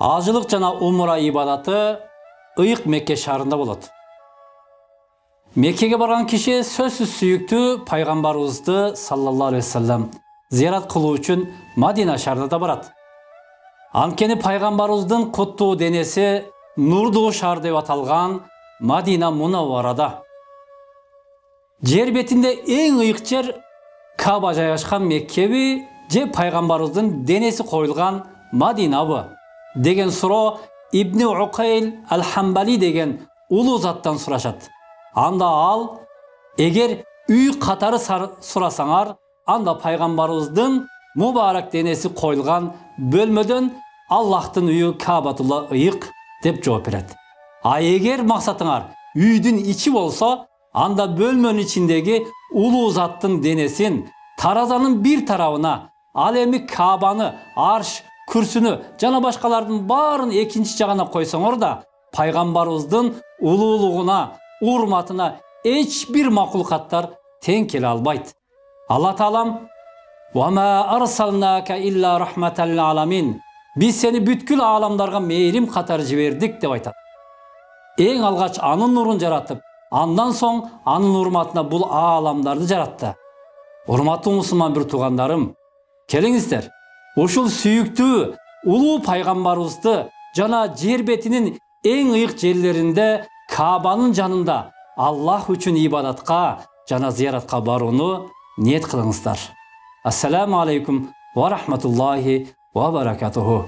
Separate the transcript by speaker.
Speaker 1: Ажылык жана умра ибадаты ыйык Мекке шаарында болот. Меккеге барган киши сөзсүз сүйүктүү пайгамбарыбызды саллаллаху алейхи вассалам зиярат кылуу үчүн Мадина шаарына да барат. Анткени пайгамбарыбыздын куттуу денеси нурдуу шаар деп аталган Мадина Мунавварада. Жер бетинде эң ыйык жер Каба жайгашкан Меккеби же пайгамбарыбыздын денеси коюлган Мадинабы деген суроо Ибн Уқайл Ал-Хамбали деген улуу заттан сурашат. Анда ал, эгер үй катары сурасаңар, анда пайгамбарыбыздын мубарак денеси коюлган бөлмөдөн Аллахтын үйү Кабатулла ыйык деп жооп берет. А эгер максатыңар үйдүн ичи болсо, анда бөлмөнүн ичиндеги улуу заттын денесин таразанын бир тарабына, ал эми Кабаны, арш, күрсүнү жана башкалардын баарын экинчи жагына койсоңор да, пайгамбарыбыздын улуулугуна, урматына эч бир макулкаттар тең келе албайт. Алла Таалам: "Ва ма арсалнака илля рахматал лил аламин" Биз сени бүткүл ааламдарга мээрим катары жибердик деп айтат. Эң алгач анын нурун жаратып, андан соң анын урматына бул ааламдарды жаратты. Урматтуу мусулман бир туугандарым, келиңиздер, ушул сүйүктүү улуу пайгамбарыбызды жана жер бетинин эң ыйык жерлеринде Кабанын жанында Аллах үчүн ибадатка жана зияратка барууну ниет кылыңыздар. Ассаламу алейкум ва рахматуллахи ва баракатуху.